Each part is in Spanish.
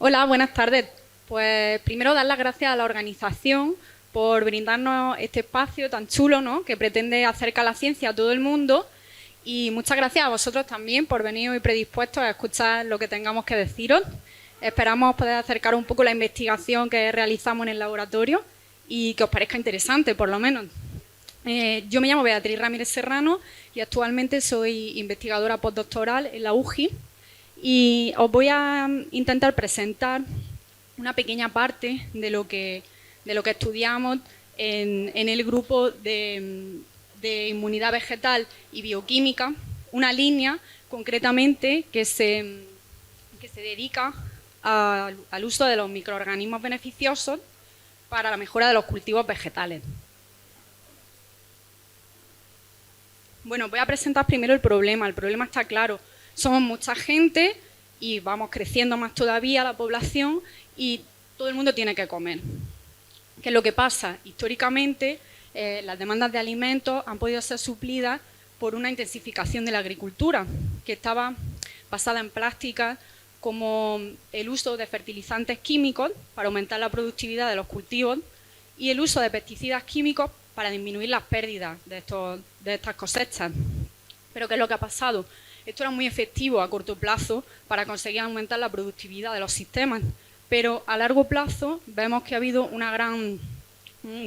Hola, buenas tardes. Pues primero dar las gracias a la organización por brindarnos este espacio tan chulo, ¿no?, que pretende acercar la ciencia a todo el mundo, y muchas gracias a vosotros también por venir hoy predispuestos a escuchar lo que tengamos que deciros. Esperamos poder acercar un poco la investigación que realizamos en el laboratorio y que os parezca interesante, por lo menos. Yo me llamo Beatriz Ramírez Serrano y actualmente soy investigadora postdoctoral en la UGI, y os voy a intentar presentar una pequeña parte de lo que estudiamos en el grupo de inmunidad vegetal y bioquímica, una línea concretamente que se dedica al uso de los microorganismos beneficiosos para la mejora de los cultivos vegetales. Bueno, voy a presentar primero el problema. El problema está claro. Somos mucha gente y vamos creciendo más todavía la población y todo el mundo tiene que comer. ¿Qué es lo que pasa? Históricamente, las demandas de alimentos han podido ser suplidas por una intensificación de la agricultura, que estaba basada en prácticas como el uso de fertilizantes químicos para aumentar la productividad de los cultivos y el uso de pesticidas químicos para disminuir las pérdidas de estas cosechas. Pero ¿qué es lo que ha pasado? Esto era muy efectivo a corto plazo para conseguir aumentar la productividad de los sistemas, pero a largo plazo vemos que ha habido un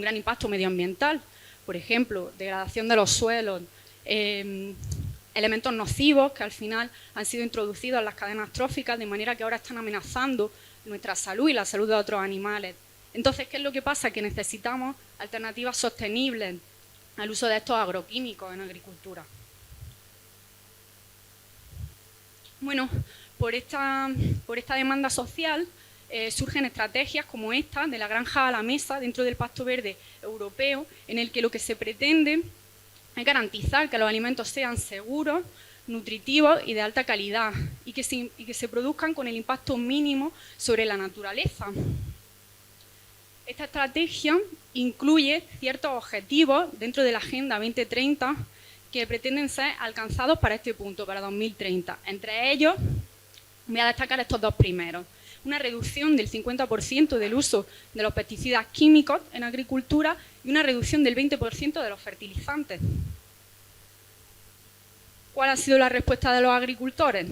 gran impacto medioambiental. Por ejemplo, degradación de los suelos, elementos nocivos que al final han sido introducidos en las cadenas tróficas, de manera que ahora están amenazando nuestra salud y la salud de otros animales. Entonces, ¿qué es lo que pasa? Que necesitamos alternativas sostenibles al uso de estos agroquímicos en agricultura. Bueno, por esta demanda social surgen estrategias como esta, de la granja a la mesa, dentro del Pacto Verde Europeo, en el que lo que se pretende es garantizar que los alimentos sean seguros, nutritivos y de alta calidad, y que se produzcan con el impacto mínimo sobre la naturaleza. Esta estrategia incluye ciertos objetivos dentro de la Agenda 2030 que pretenden ser alcanzados para este punto, para 2030. Entre ellos, voy a destacar estos dos primeros. Una reducción del 50% del uso de los pesticidas químicos en agricultura y una reducción del 20% de los fertilizantes. ¿Cuál ha sido la respuesta de los agricultores?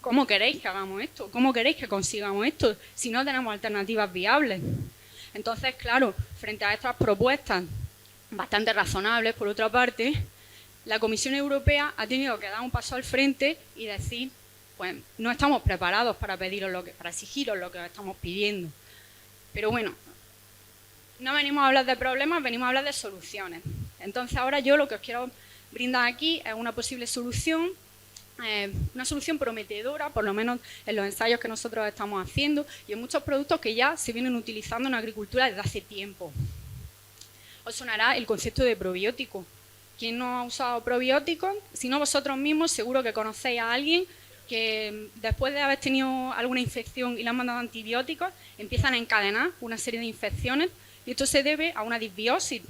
¿Cómo queréis que hagamos esto? ¿Cómo queréis que consigamos esto si no tenemos alternativas viables? Entonces, claro, frente a estas propuestas bastante razonables, por otra parte, la Comisión Europea ha tenido que dar un paso al frente y decir, pues no estamos preparados para exigiros lo que estamos pidiendo. Pero bueno, no venimos a hablar de problemas, venimos a hablar de soluciones. Entonces ahora yo lo que os quiero brindar aquí es una posible solución, una solución prometedora, por lo menos en los ensayos que nosotros estamos haciendo y en muchos productos que ya se vienen utilizando en agricultura desde hace tiempo. Os sonará el concepto de probiótico. ¿Quién no ha usado probióticos? Si no vosotros mismos, seguro que conocéis a alguien que después de haber tenido alguna infección y le han mandado antibióticos, empiezan a encadenar una serie de infecciones, y esto se debe a una disbiosis,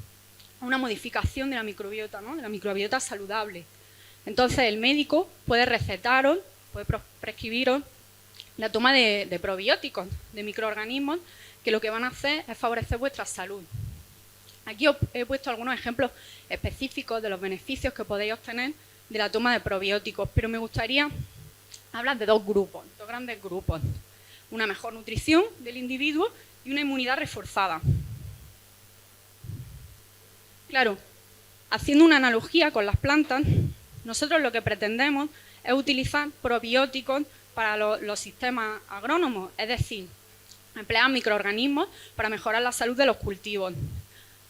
a una modificación de la microbiota, ¿no?, de la microbiota saludable. Entonces el médico puede recetaros, puede prescribiros la toma de probióticos, de microorganismos, que lo que van a hacer es favorecer vuestra salud. Aquí os he puesto algunos ejemplos específicos de los beneficios que podéis obtener de la toma de probióticos, pero me gustaría hablar de dos grandes grupos. Una mejor nutrición del individuo y una inmunidad reforzada. Claro, haciendo una analogía con las plantas, nosotros lo que pretendemos es utilizar probióticos para los sistemas agrónomos, es decir, emplear microorganismos para mejorar la salud de los cultivos.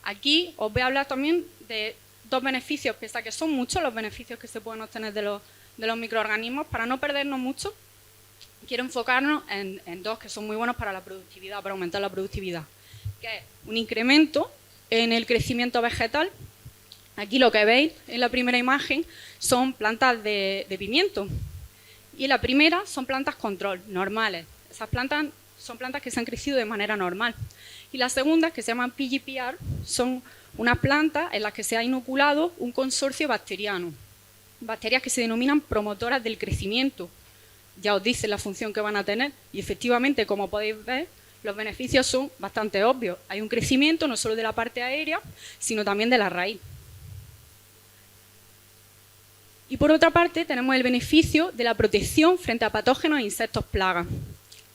Aquí os voy a hablar también de dos beneficios, pese a que son muchos los beneficios que se pueden obtener de los microorganismos. Para no perdernos mucho, quiero enfocarnos en dos que son muy buenos para la productividad, para aumentar la productividad, que es un incremento en el crecimiento vegetal. Aquí lo que veis en la primera imagen son plantas de pimiento, y en la primera son plantas control, normales. Esas plantas son plantas que se han crecido de manera normal. Y las segundas, que se llaman PGPR, son unas plantas en las que se ha inoculado un consorcio bacteriano, bacterias que se denominan promotoras del crecimiento ya os dice la función que van a tener y efectivamente, como podéis ver, los beneficios son bastante obvios. Hay un crecimiento no solo de la parte aérea, sino también de la raíz. Y por otra parte tenemos el beneficio de la protección frente a patógenos e insectos plagas.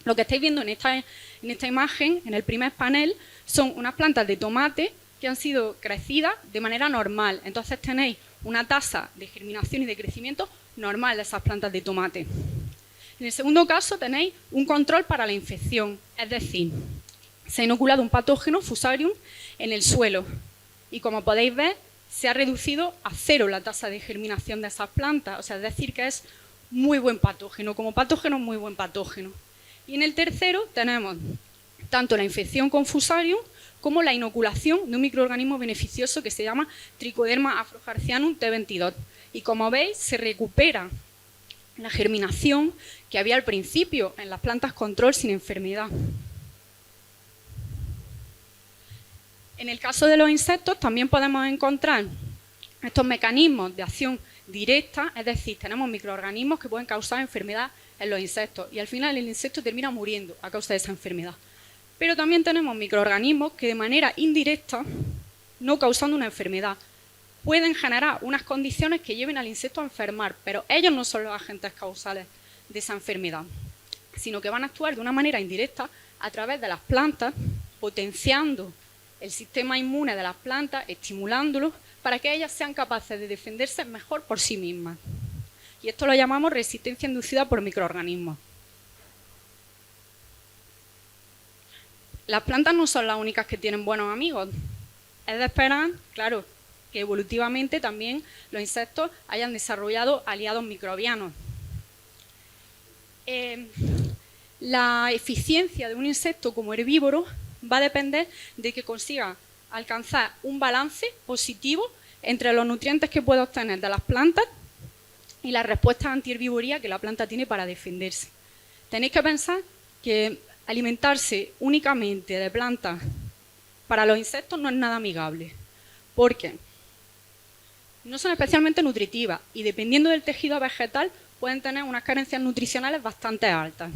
Lo que estáis viendo en esta imagen, en el primer panel, son unas plantas de tomate que han sido crecidas de manera normal. Entonces tenéis una tasa de germinación y de crecimiento normal de esas plantas de tomate. En el segundo caso tenéis un control para la infección, es decir, se ha inoculado un patógeno, Fusarium, en el suelo y como podéis ver se ha reducido a 0 la tasa de germinación de esas plantas, o sea, es decir que es muy buen patógeno, como patógeno muy buen patógeno. Y en el tercero tenemos tanto la infección con Fusarium como la inoculación de un microorganismo beneficioso que se llama Trichoderma afrojarcianum T22 y como veis se recupera la germinación que había al principio en las plantas control sin enfermedad. En el caso de los insectos también podemos encontrar estos mecanismos de acción directa, es decir, tenemos microorganismos que pueden causar enfermedad en los insectos y al final el insecto termina muriendo a causa de esa enfermedad. Pero también tenemos microorganismos que de manera indirecta, no causando una enfermedad, pueden generar unas condiciones que lleven al insecto a enfermar, pero ellos no son los agentes causales de esa enfermedad, sino que van a actuar de una manera indirecta a través de las plantas, potenciando el sistema inmune de las plantas, estimulándolos, para que ellas sean capaces de defenderse mejor por sí mismas. Y esto lo llamamos resistencia inducida por microorganismos. Las plantas no son las únicas que tienen buenos amigos. Es de esperar, claro, que evolutivamente también los insectos hayan desarrollado aliados microbianos. La eficiencia de un insecto como herbívoro va a depender de que consiga alcanzar un balance positivo entre los nutrientes que puede obtener de las plantas y las respuestas antiherbivoría que la planta tiene para defenderse. Tenéis que pensar que alimentarse únicamente de plantas para los insectos no es nada amigable, porque no son especialmente nutritivas y dependiendo del tejido vegetal pueden tener unas carencias nutricionales bastante altas.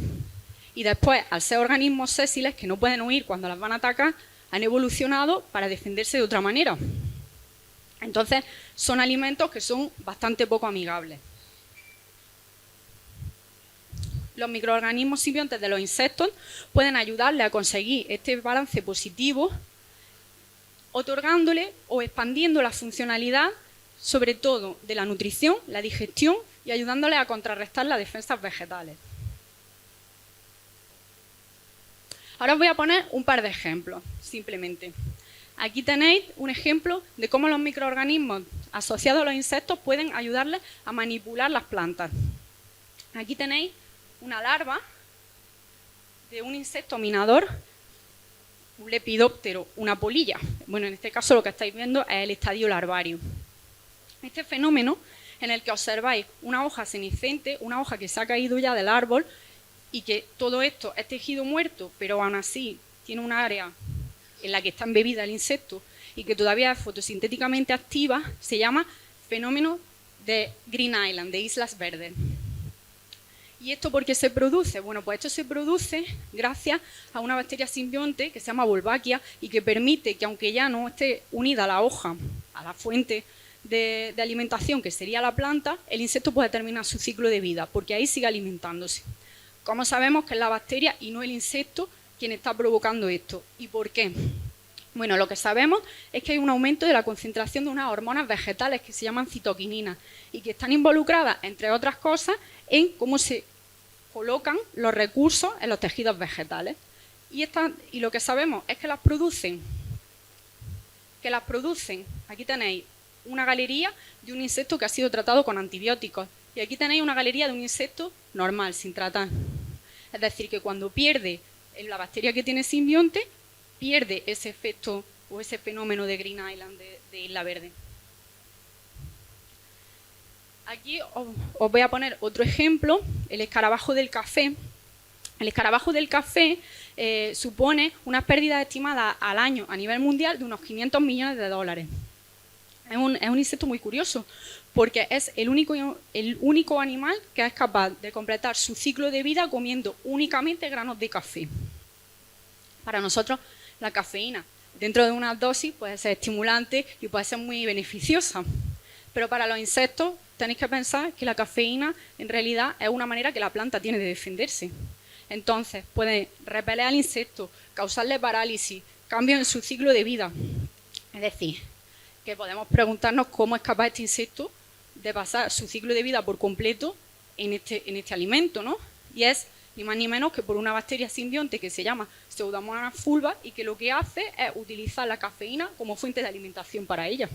Y después, al ser organismos sésiles que no pueden huir cuando las van a atacar, han evolucionado para defenderse de otra manera. Entonces, son alimentos que son bastante poco amigables. Los microorganismos simbiontes de los insectos pueden ayudarle a conseguir este balance positivo, otorgándole o expandiendo la funcionalidad, sobre todo de la nutrición, la digestión y ayudándole a contrarrestar las defensas vegetales. Ahora os voy a poner un par de ejemplos, simplemente. Aquí tenéis un ejemplo de cómo los microorganismos asociados a los insectos pueden ayudarles a manipular las plantas. Aquí tenéis una larva de un insecto minador, un lepidóptero, una polilla. Bueno, en este caso lo que estáis viendo es el estadio larvario. Este fenómeno en el que observáis una hoja senescente, una hoja que se ha caído ya del árbol y que todo esto es tejido muerto, pero aún así tiene un área en la que está embebida el insecto y que todavía es fotosintéticamente activa, se llama fenómeno de Green Island, de Islas Verdes. ¿Y esto por qué se produce? Bueno, pues esto se produce gracias a una bacteria simbionte que se llama Wolbachia y que permite que, aunque ya no esté unida a la hoja, a la fuente de alimentación que sería la planta, el insecto puede terminar su ciclo de vida, porque ahí sigue alimentándose. ¿Cómo sabemos que es la bacteria y no el insecto quien está provocando esto? ¿Y por qué? Bueno, lo que sabemos es que hay un aumento de la concentración de unas hormonas vegetales que se llaman citoquininas y que están involucradas, entre otras cosas, en cómo se colocan los recursos en los tejidos vegetales. Y lo que sabemos es que las producen. Aquí tenéis una galería de un insecto que ha sido tratado con antibióticos y aquí tenéis una galería de un insecto normal, sin tratar. Es decir, que cuando pierde la bacteria que tiene simbionte, pierde ese efecto o ese fenómeno de Green Island, de Isla Verde. Aquí os voy a poner otro ejemplo, el escarabajo del café. El escarabajo del café supone unas pérdidas estimadas al año a nivel mundial de unos 500 millones de dólares. Es un insecto muy curioso, porque es el único animal que es capaz de completar su ciclo de vida comiendo únicamente granos de café. Para nosotros, la cafeína, dentro de unas dosis, puede ser estimulante y puede ser muy beneficiosa. Pero para los insectos, tenéis que pensar que la cafeína, en realidad, es una manera que la planta tiene de defenderse. Entonces, puede repeler al insecto, causarle parálisis, cambios en su ciclo de vida. Es decir, que podemos preguntarnos cómo es capaz este insecto de pasar su ciclo de vida por completo en este alimento, ¿no? Y es ni más ni menos que por una bacteria simbionte que se llama Pseudomonas fulva y que lo que hace es utilizar la cafeína como fuente de alimentación para ella.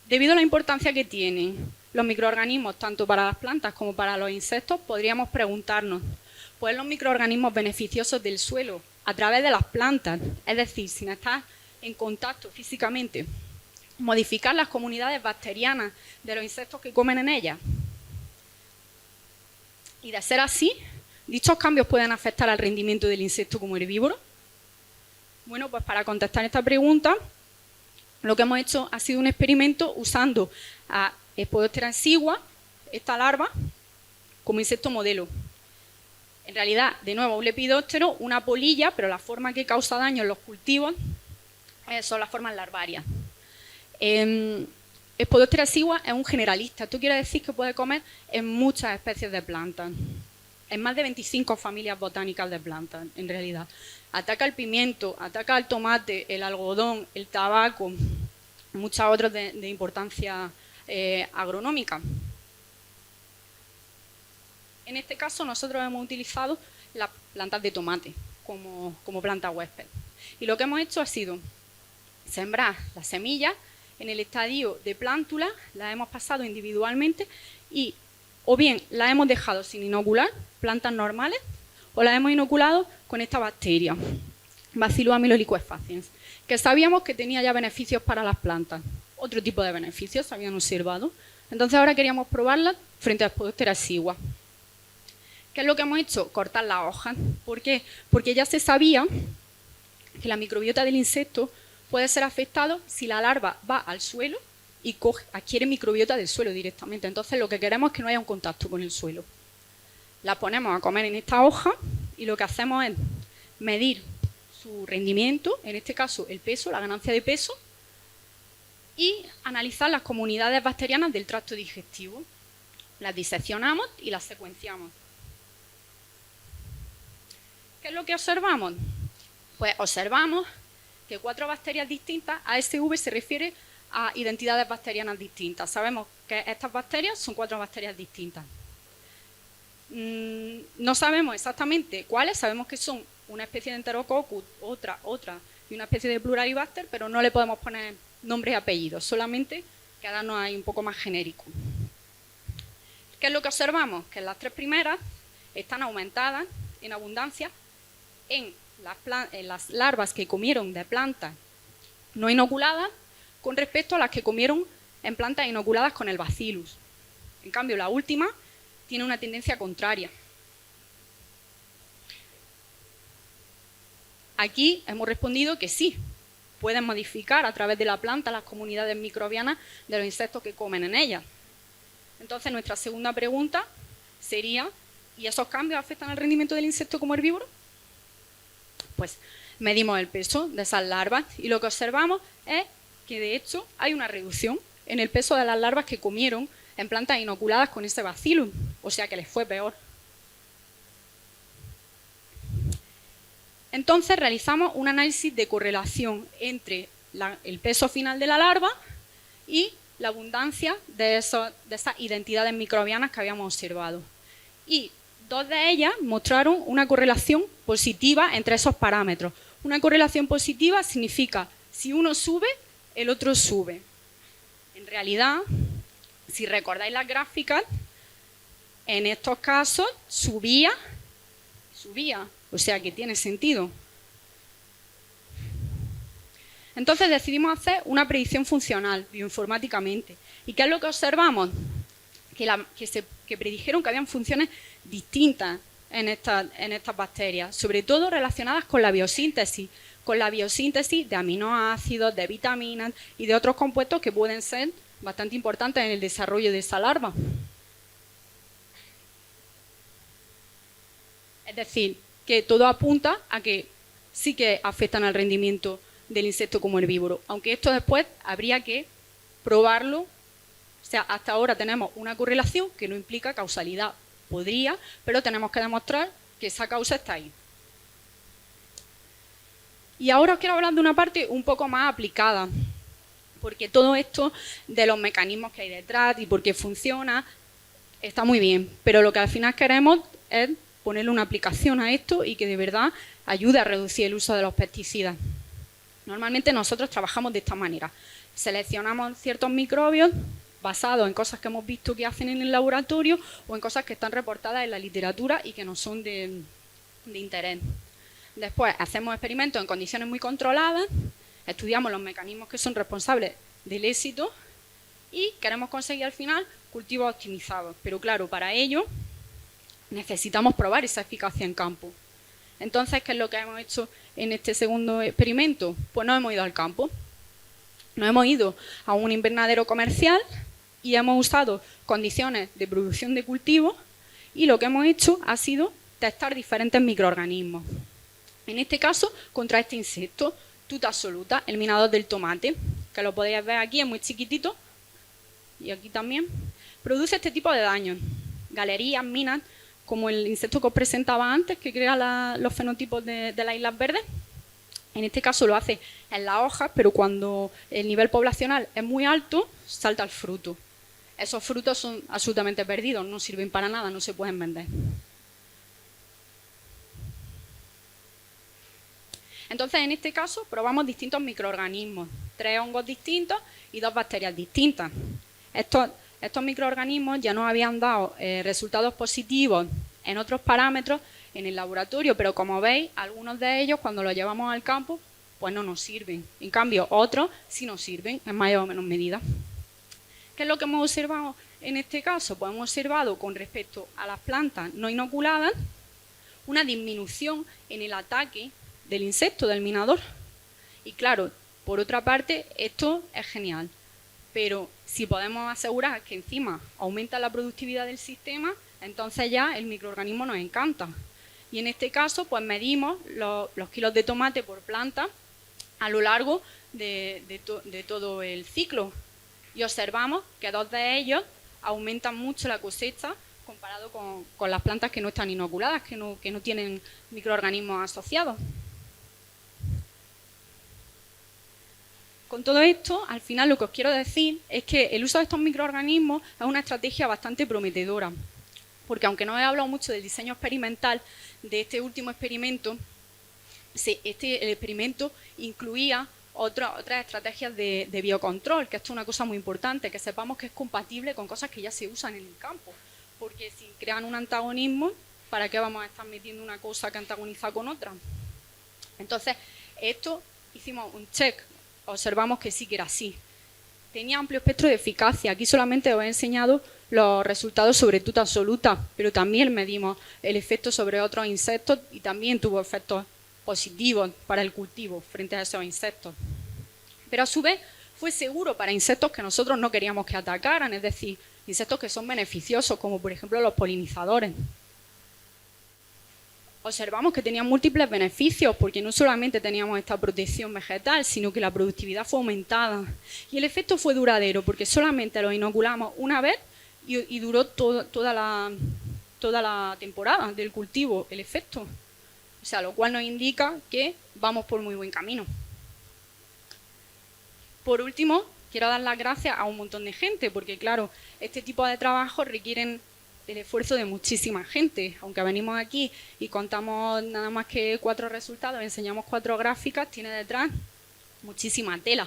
Debido a la importancia que tienen los microorganismos tanto para las plantas como para los insectos, podríamos preguntarnos, ¿pueden los microorganismos beneficiosos del suelo a través de las plantas, es decir, sin estar en contacto físicamente, modificar las comunidades bacterianas de los insectos que comen en ellas? Y de ser así, ¿dichos cambios pueden afectar al rendimiento del insecto como herbívoro? Bueno, pues para contestar esta pregunta, lo que hemos hecho ha sido un experimento usando a Spodoptera exigua, esta larva, como insecto modelo. En realidad, de nuevo, un lepidóptero, una polilla, pero la forma que causa daño en los cultivos son las formas larvarias. Spodoptera exigua es un generalista. Esto quiere decir que puede comer en muchas especies de plantas, en más de 25 familias botánicas de plantas, en realidad. Ataca el pimiento, ataca el tomate, el algodón, el tabaco, muchas otras de importancia agronómica. En este caso nosotros hemos utilizado las plantas de tomate como planta huésped. Y lo que hemos hecho ha sido sembrar las semillas en el estadio de plántula, las hemos pasado individualmente y o bien las hemos dejado sin inocular, plantas normales, o las hemos inoculado con esta bacteria, Bacillus aeruginosa, que sabíamos que tenía ya beneficios para las plantas. Otro tipo de beneficios se habían observado. Entonces ahora queríamos probarlas frente a Spodoptera exigua. ¿Qué es lo que hemos hecho? Cortar las hojas. ¿Por qué? Porque ya se sabía que la microbiota del insecto puede ser afectado si la larva va al suelo y adquiere microbiota del suelo directamente. Entonces lo que queremos es que no haya un contacto con el suelo. La ponemos a comer en esta hoja y lo que hacemos es medir su rendimiento, en este caso el peso, la ganancia de peso, y analizar las comunidades bacterianas del tracto digestivo. Las diseccionamos y las secuenciamos. ¿Qué es lo que observamos? Pues observamos que 4 bacterias distintas, ASV se refiere a identidades bacterianas distintas. Sabemos que estas bacterias son 4 bacterias distintas. No sabemos exactamente cuáles, sabemos que son una especie de Enterococcus, otra y una especie de Pluralibacter, pero no le podemos poner nombre y apellidos, solamente quedarnos ahí un poco más genérico. ¿Qué es lo que observamos? Que las 3 primeras están aumentadas en abundancia en las larvas que comieron de plantas no inoculadas con respecto a las que comieron en plantas inoculadas con el Bacillus. En cambio, la última tiene una tendencia contraria. Aquí hemos respondido que sí, pueden modificar a través de la planta las comunidades microbianas de los insectos que comen en ella. Entonces, nuestra segunda pregunta sería, ¿y esos cambios afectan al rendimiento del insecto como herbívoro? Pues medimos el peso de esas larvas y lo que observamos es que, de hecho, hay una reducción en el peso de las larvas que comieron en plantas inoculadas con ese bacillus, o sea que les fue peor. Entonces realizamos un análisis de correlación entre el peso final de la larva y la abundancia de esas identidades microbianas que habíamos observado. Y 2 de ellas mostraron una correlación positiva entre esos parámetros. Una correlación positiva significa si uno sube, el otro sube. En realidad, si recordáis las gráficas, en estos casos subía, o sea que tiene sentido. Entonces decidimos hacer una predicción funcional bioinformáticamente. ¿Y qué es lo que observamos? Que predijeron que habían funciones distintas en estas bacterias, sobre todo relacionadas con la biosíntesis de aminoácidos, de vitaminas y de otros compuestos que pueden ser bastante importantes en el desarrollo de esa larva. Es decir, que todo apunta a que sí que afectan al rendimiento del insecto como herbívoro, aunque esto después habría que probarlo. O sea, hasta ahora tenemos una correlación que no implica causalidad. Podría, pero tenemos que demostrar que esa causa está ahí. Y ahora os quiero hablar de una parte un poco más aplicada, porque todo esto de los mecanismos que hay detrás y por qué funciona está muy bien, pero lo que al final queremos es ponerle una aplicación a esto y que de verdad ayude a reducir el uso de los pesticidas. Normalmente nosotros trabajamos de esta manera. Seleccionamos ciertos microbios basados en cosas que hemos visto que hacen en el laboratorio o en cosas que están reportadas en la literatura y que no son de interés. Después hacemos experimentos en condiciones muy controladas, estudiamos los mecanismos que son responsables del éxito y queremos conseguir al final cultivos optimizados. Pero claro, para ello necesitamos probar esa eficacia en campo. Entonces, ¿qué es lo que hemos hecho en este segundo experimento? Pues no hemos ido al campo. Nos hemos ido a un invernadero comercial y hemos usado condiciones de producción de cultivo y lo que hemos hecho ha sido testar diferentes microorganismos. En este caso, contra este insecto, Tuta absoluta, el minador del tomate, que lo podéis ver aquí, es muy chiquitito, y aquí también, produce este tipo de daños. Galerías, minas, como el insecto que os presentaba antes, que crea los fenotipos de las islas verdes. En este caso lo hace en las hojas, pero cuando el nivel poblacional es muy alto, salta el fruto. Esos frutos son absolutamente perdidos, no sirven para nada, no se pueden vender. Entonces, en este caso, probamos distintos microorganismos, 3 hongos distintos y 2 bacterias distintas. Estos microorganismos ya nos habían dado resultados positivos en otros parámetros en el laboratorio, pero como veis, algunos de ellos cuando los llevamos al campo, pues no nos sirven. En cambio, otros sí nos sirven, en mayor o menor medida. ¿Qué es lo que hemos observado en este caso? Pues hemos observado con respecto a las plantas no inoculadas una disminución en el ataque del insecto, del minador. Y claro, por otra parte, esto es genial. Pero si podemos asegurar que encima aumenta la productividad del sistema, entonces ya el microorganismo nos encanta. Y en este caso, pues medimos los kilos de tomate por planta a lo largo de todo el ciclo. Y observamos que 2 de ellos aumentan mucho la cosecha comparado con las plantas que no están inoculadas, que no tienen microorganismos asociados. Con todo esto, al final lo que os quiero decir es que el uso de estos microorganismos es una estrategia bastante prometedora, porque aunque no he hablado mucho del diseño experimental de este último experimento, el experimento incluía otras estrategias de biocontrol, que esto es una cosa muy importante, que sepamos que es compatible con cosas que ya se usan en el campo, porque si crean un antagonismo, ¿para qué vamos a estar metiendo una cosa que antagoniza con otra? Entonces, esto hicimos un check, observamos que sí que era así. Tenía amplio espectro de eficacia. Aquí solamente os he enseñado los resultados sobre Tuta absoluta, pero también medimos el efecto sobre otros insectos y también tuvo efectos positivos para el cultivo frente a esos insectos. Pero a su vez fue seguro para insectos que nosotros no queríamos que atacaran, es decir, insectos que son beneficiosos, como por ejemplo los polinizadores. Observamos que tenían múltiples beneficios porque no solamente teníamos esta protección vegetal, sino que la productividad fue aumentada. Y el efecto fue duradero porque solamente lo inoculamos una vez y duró toda la temporada del cultivo, el efecto. O sea, lo cual nos indica que vamos por muy buen camino. Por último, quiero dar las gracias a un montón de gente porque, claro, este tipo de trabajos requieren el esfuerzo de muchísima gente. Aunque venimos aquí y contamos nada más que 4 resultados, enseñamos 4 gráficas, tiene detrás muchísima tela.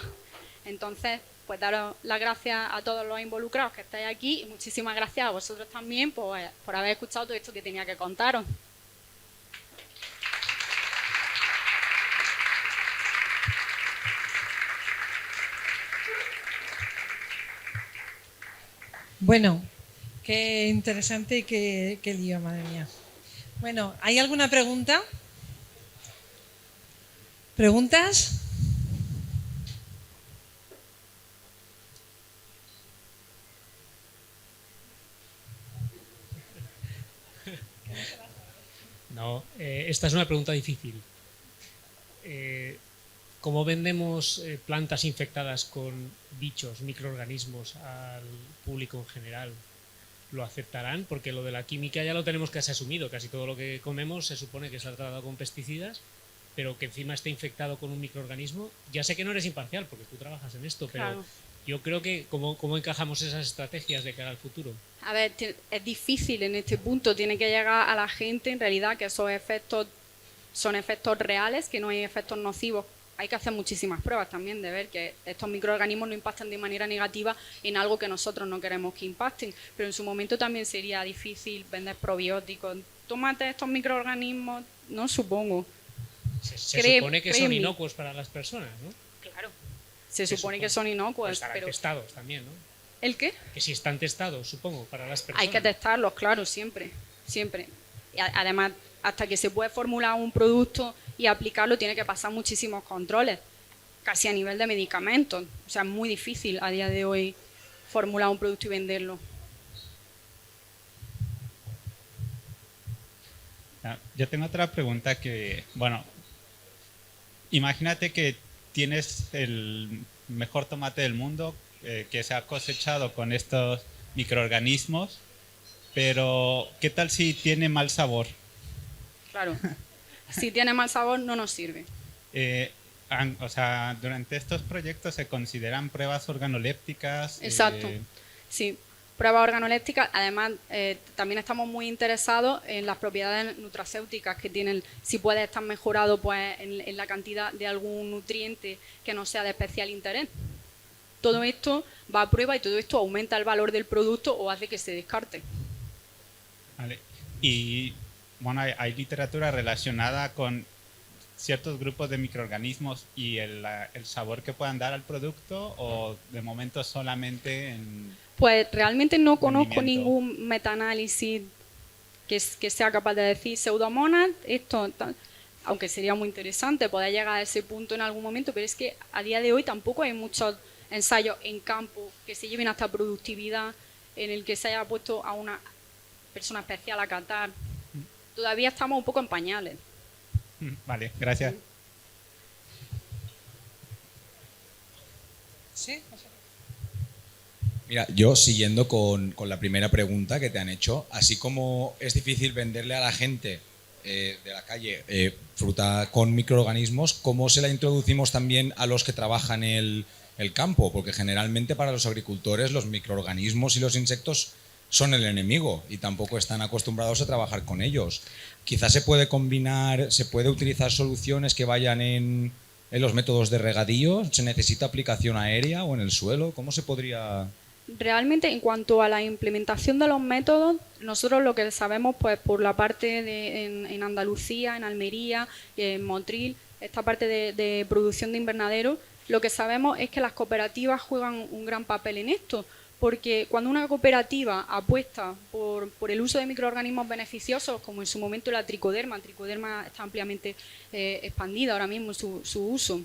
Entonces, pues daros las gracias a todos los involucrados que estáis aquí y muchísimas gracias a vosotros también por haber escuchado todo esto que tenía que contaros. Bueno, qué interesante y qué lío, madre mía. Bueno, ¿hay alguna pregunta? ¿Preguntas? No, esta es una pregunta difícil. ¿Cómo vendemos plantas infectadas con bichos, microorganismos al público en general? ¿Lo aceptarán? Porque lo de la química ya lo tenemos casi asumido. Casi todo lo que comemos se supone que está tratado con pesticidas, pero que encima esté infectado con un microorganismo. Ya sé que no eres imparcial porque tú trabajas en esto, pero Claro. yo creo que ¿cómo encajamos esas estrategias de cara al futuro? A ver, es difícil en este punto, tiene que llegar a la gente en realidad que esos efectos son efectos reales, que no hay efectos nocivos. Hay que hacer muchísimas pruebas también de ver que estos microorganismos no impactan de manera negativa en algo que nosotros no queremos que impacten. Pero en su momento también sería difícil vender probióticos. Tómate estos microorganismos, no supongo. Se supone que son inocuos para las personas, ¿no? Claro. Se supone que son inocuos. Estarán pero testados también, ¿no? ¿El qué? Que si están testados, supongo, para las personas. Hay que testarlos, claro, siempre. Siempre. Y además, hasta que se puede formular un producto y aplicarlo, tiene que pasar muchísimos controles, casi a nivel de medicamentos. O sea, es muy difícil a día de hoy formular un producto y venderlo. Yo tengo otra pregunta que, bueno, imagínate que tienes el mejor tomate del mundo que se ha cosechado con estos microorganismos, pero ¿qué tal si tiene mal sabor? Claro. Si tiene mal sabor, no nos sirve. O sea, durante estos proyectos se consideran pruebas organolépticas. Exacto. Sí, pruebas organolépticas. Además, también estamos muy interesados en las propiedades nutracéuticas que tienen, si puede estar mejorado pues en la cantidad de algún nutriente que no sea de especial interés. Todo esto va a prueba y todo esto aumenta el valor del producto o hace que se descarte. Vale. Y bueno, hay literatura relacionada con ciertos grupos de microorganismos y el sabor que puedan dar al producto, o de momento solamente en... Pues realmente no conozco rendimiento. ningún metaanálisis que sea capaz de decir Pseudomonas, esto, tal, aunque sería muy interesante poder llegar a ese punto en algún momento, pero es que a día de hoy tampoco hay muchos ensayos en campo que se lleven hasta productividad, en el que se haya puesto a una persona especial a catar. Todavía estamos un poco en pañales. Vale, gracias. ¿Sí? Mira, yo siguiendo con la primera pregunta que te han hecho, así como es difícil venderle a la gente de la calle fruta con microorganismos, ¿cómo se la introducimos también a los que trabajan el campo? Porque generalmente para los agricultores los microorganismos y los insectos son el enemigo y tampoco están acostumbrados a trabajar con ellos. Quizás se puede combinar, se puede utilizar soluciones que vayan en los métodos de regadío. ¿Se necesita aplicación aérea o en el suelo? ¿Cómo se podría...? Realmente, en cuanto a la implementación de los métodos, nosotros lo que sabemos, pues por la parte en Andalucía, en Almería, en Motril, esta parte de producción de invernadero, lo que sabemos es que las cooperativas juegan un gran papel en esto, porque cuando una cooperativa apuesta por el uso de microorganismos beneficiosos, como en su momento la tricoderma está ampliamente expandida ahora mismo su uso,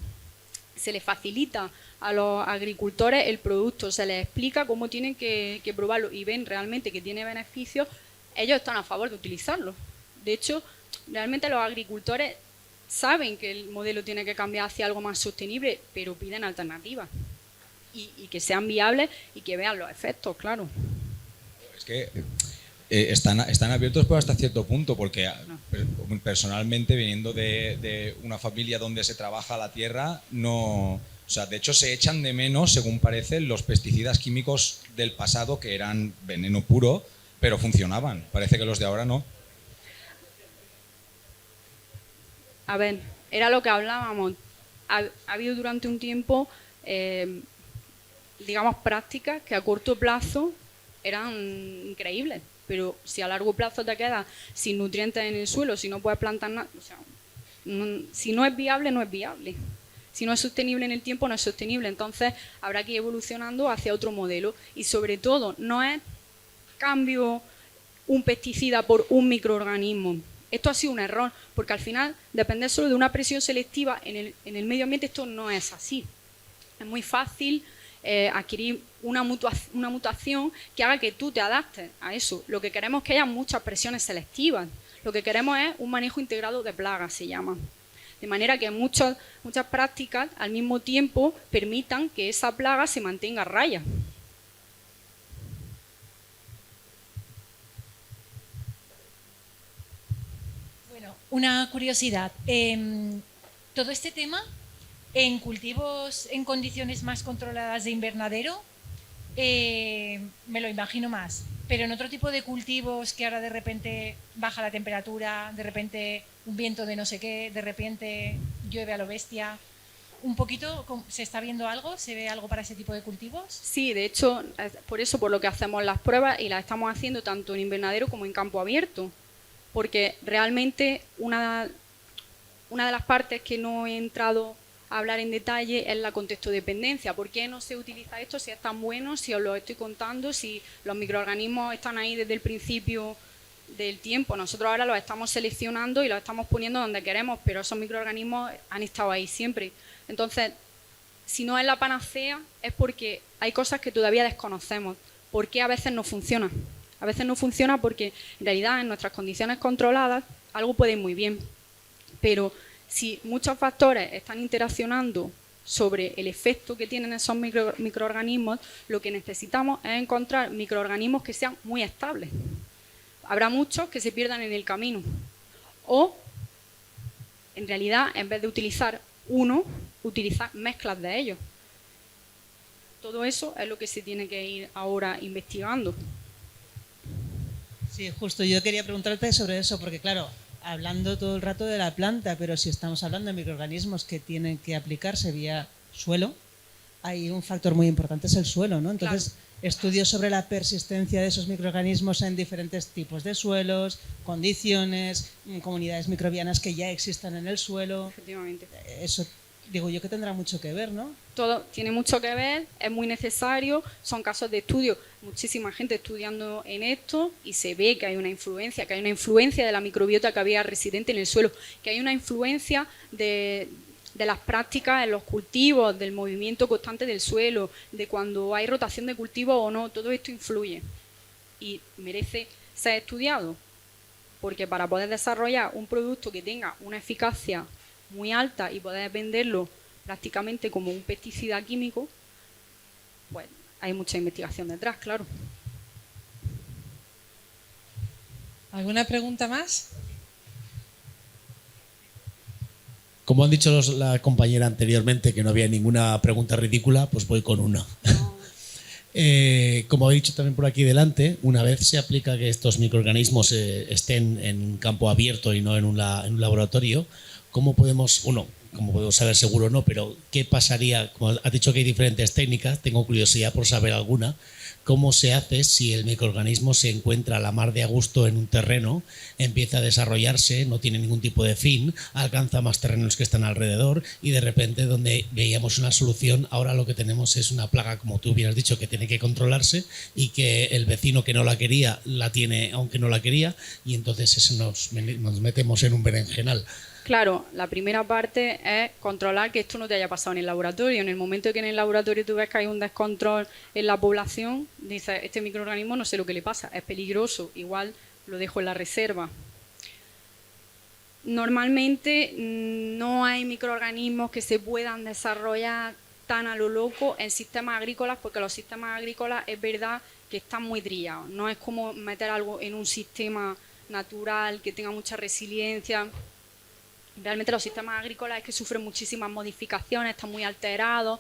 se les facilita a los agricultores el producto, se les explica cómo tienen que probarlo y ven realmente que tiene beneficios, ellos están a favor de utilizarlo. De hecho, realmente los agricultores saben que el modelo tiene que cambiar hacia algo más sostenible, pero piden alternativas y que sean viables y que vean los efectos, claro. Es que están abiertos pero hasta cierto punto, porque personalmente, viniendo de una familia donde se trabaja la tierra, no... O sea, de hecho se echan de menos, según parece, los pesticidas químicos del pasado, que eran veneno puro, pero funcionaban. Parece que los de ahora no. A ver, era lo que hablábamos. Ha habido durante un tiempo, digamos, prácticas que a corto plazo eran increíbles, pero si a largo plazo te quedas sin nutrientes en el suelo, si no puedes plantar nada, o sea, si no es viable, no es viable. Si no es sostenible en el tiempo, no es sostenible. Entonces habrá que ir evolucionando hacia otro modelo. Y sobre todo, no es cambio un pesticida por un microorganismo. esto ha sido un error, porque al final depender solo de una presión selectiva en el medio ambiente esto no es así. Es muy fácil adquirir una mutación que haga que tú te adaptes a eso. Lo que queremos es que haya muchas presiones selectivas. Lo que queremos es un manejo integrado de plagas, se llama. De manera que muchas prácticas al mismo tiempo permitan que esa plaga se mantenga a raya. Bueno, una curiosidad. Todo este tema, en cultivos en condiciones más controladas de invernadero, me lo imagino más. Pero en otro tipo de cultivos que ahora de repente baja la temperatura, de repente un viento de no sé qué, de repente llueve a lo bestia, ¿un poquito se está viendo algo? ¿Se ve algo para ese tipo de cultivos? Sí, de hecho, por lo que hacemos las pruebas y las estamos haciendo tanto en invernadero como en campo abierto. Porque realmente una de las partes que no he entrado a hablar en detalle es la contextodependencia. ¿Por qué no se utiliza esto si es tan bueno, si os lo estoy contando, si los microorganismos están ahí desde el principio del tiempo? Nosotros ahora los estamos seleccionando y los estamos poniendo donde queremos, pero esos microorganismos han estado ahí siempre. Entonces, si no es la panacea, es porque hay cosas que todavía desconocemos. ¿Por qué a veces no funciona? A veces no funciona porque en realidad en nuestras condiciones controladas algo puede ir muy bien, pero si muchos factores están interaccionando sobre el efecto que tienen esos microorganismos, lo que necesitamos es encontrar microorganismos que sean muy estables. Habrá muchos que se pierdan en el camino. O, en realidad, en vez de utilizar uno, utilizar mezclas de ellos. Todo eso es lo que se tiene que ir ahora investigando. Sí, justo, yo quería preguntarte sobre eso, porque claro, hablando todo el rato de la planta, pero si estamos hablando de microorganismos que tienen que aplicarse vía suelo, hay un factor muy importante, es el suelo, ¿no? Entonces, claro, estudios sobre la persistencia de esos microorganismos en diferentes tipos de suelos, condiciones, comunidades microbianas que ya existan en el suelo. Efectivamente. Eso digo yo que tendrá mucho que ver, ¿no? Todo tiene mucho que ver, es muy necesario, son casos de estudio, muchísima gente estudiando en esto y se ve que hay una influencia, de la microbiota que había residente en el suelo, que hay una influencia de las prácticas en los cultivos, del movimiento constante del suelo, de cuando hay rotación de cultivos o no, todo esto influye y merece ser estudiado, porque para poder desarrollar un producto que tenga una eficacia muy alta y poder venderlo prácticamente como un pesticida químico, pues hay mucha investigación detrás, claro. ¿Alguna pregunta más? Como han dicho la compañera anteriormente que no había ninguna pregunta ridícula, pues voy con una. No. Como he dicho también por aquí delante, una vez se aplica que estos microorganismos estén en campo abierto y no en un laboratorio, ¿cómo podemos saber seguro o no? Pero ¿qué pasaría? Como has dicho que hay diferentes técnicas, tengo curiosidad por saber alguna. ¿Cómo se hace si el microorganismo se encuentra a la mar de a gusto en un terreno, empieza a desarrollarse, no tiene ningún tipo de fin, alcanza más terrenos que están alrededor y de repente donde veíamos una solución, ahora lo que tenemos es una plaga, como tú hubieras dicho, que tiene que controlarse y que el vecino que no la quería, la tiene aunque no la quería y entonces eso nos metemos en un berenjenal? Claro, la primera parte es controlar que esto no te haya pasado en el laboratorio. En el momento que en el laboratorio tú ves que hay un descontrol en la población, dices, este microorganismo no sé lo que le pasa, es peligroso, igual lo dejo en la reserva. Normalmente no hay microorganismos que se puedan desarrollar tan a lo loco en sistemas agrícolas, porque los sistemas agrícolas es verdad que están muy trillados. No es como meter algo en un sistema natural que tenga mucha resiliencia. Realmente los sistemas agrícolas es que sufren muchísimas modificaciones, están muy alterados.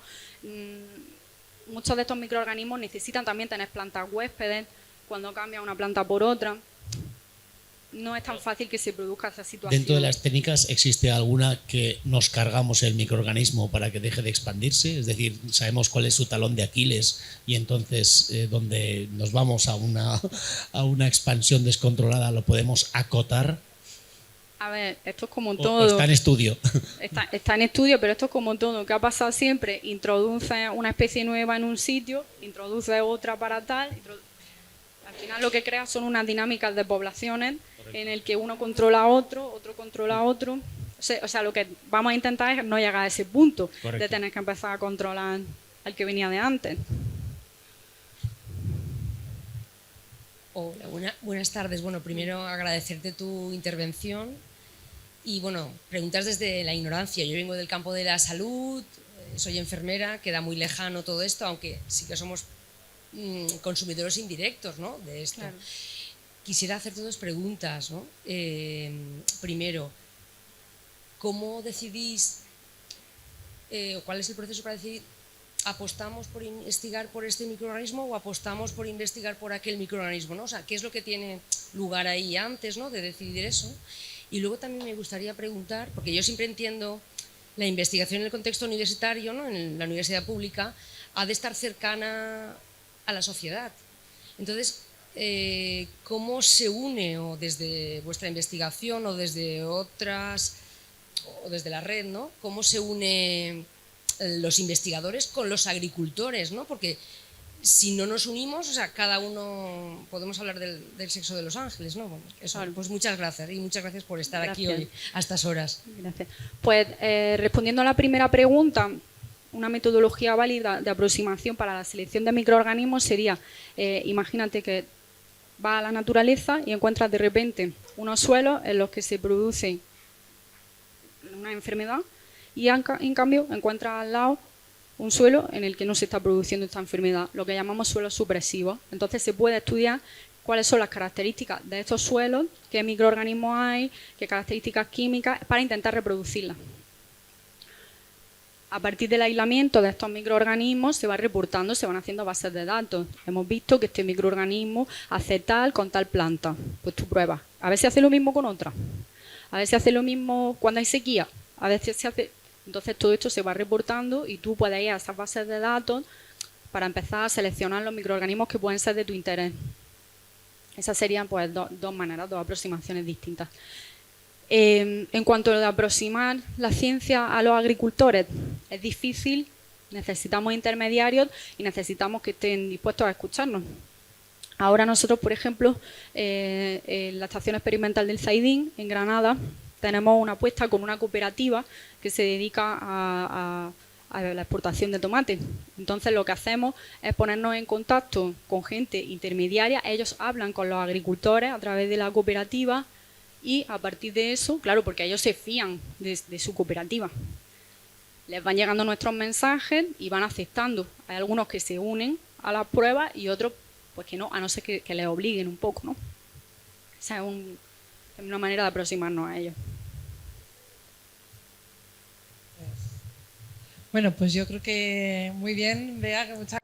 Muchos de estos microorganismos necesitan también tener plantas huéspedes cuando cambia una planta por otra. No es tan fácil que se produzca esa situación. Dentro de las técnicas, ¿existe alguna que nos cargamos el microorganismo para que deje de expandirse? Es decir, sabemos cuál es su talón de Aquiles y entonces donde nos vamos a una expansión descontrolada lo podemos acotar. A ver, esto es como todo. O está en estudio. Está en estudio, pero esto es como todo. ¿Qué ha pasado siempre? Introduce una especie nueva en un sitio, introduce otra para tal. Al final lo que crea son unas dinámicas de poblaciones en el que uno controla a otro, otro controla a otro. O sea, lo que vamos a intentar es no llegar a ese punto de Correcto. tener que empezar a controlar al que venía de antes. Hola, buenas tardes. Bueno, primero agradecerte tu intervención y bueno, preguntas desde la ignorancia. Yo vengo del campo de la salud, soy enfermera, queda muy lejano todo esto, aunque sí que somos consumidores indirectos, ¿no?, de esto. Claro. Quisiera hacerte dos preguntas, ¿no? Primero, ¿cómo decidís, cuál es el proceso para decidir, apostamos por investigar por este microorganismo o apostamos por investigar por aquel microorganismo, ¿no? O sea, ¿qué es lo que tiene lugar ahí antes, ¿no?, de decidir eso? Y luego también me gustaría preguntar, porque yo siempre entiendo la investigación en el contexto universitario, ¿no?, en la universidad pública, ha de estar cercana a la sociedad. Entonces, ¿cómo se une, o desde vuestra investigación o desde otras, o desde la red, ¿no?, cómo se une los investigadores con los agricultores, ¿no? Porque si no nos unimos, o sea, cada uno, podemos hablar del sexo de los ángeles, ¿no? Bueno, eso, Claro. pues muchas gracias, y muchas gracias por estar aquí Gracias. hoy a estas horas. Gracias. Pues respondiendo a la primera pregunta, una metodología válida de aproximación para la selección de microorganismos sería, imagínate que vas a la naturaleza y encuentras de repente unos suelos en los que se produce una enfermedad y en cambio encuentras al lado un suelo en el que no se está produciendo esta enfermedad, lo que llamamos suelos supresivos. Entonces se puede estudiar cuáles son las características de estos suelos, qué microorganismos hay, qué características químicas, para intentar reproducirlas. A partir del aislamiento de estos microorganismos se va reportando, se van haciendo bases de datos. Hemos visto que este microorganismo hace tal con tal planta. Pues tú pruebas. A ver si hace lo mismo con otra. A ver si hace lo mismo cuando hay sequía. A ver si se hace... Entonces todo esto se va reportando y tú puedes ir a esas bases de datos para empezar a seleccionar los microorganismos que pueden ser de tu interés. Esas serían pues dos maneras, dos aproximaciones distintas. En cuanto a lo de aproximar la ciencia a los agricultores, es difícil, necesitamos intermediarios y necesitamos que estén dispuestos a escucharnos. Ahora nosotros, por ejemplo, en la estación experimental del Zaidín, en Granada, tenemos una apuesta con una cooperativa que se dedica a la exportación de tomate. Entonces lo que hacemos es ponernos en contacto con gente intermediaria, ellos hablan con los agricultores a través de la cooperativa y a partir de eso, claro, porque ellos se fían de su cooperativa. Les van llegando nuestros mensajes y van aceptando. Hay algunos que se unen a las pruebas y otros pues que no, a no ser que les obliguen un poco, ¿no? Esa es una manera de aproximarnos a ellos. Bueno, pues yo creo que muy bien, Bea, que muchas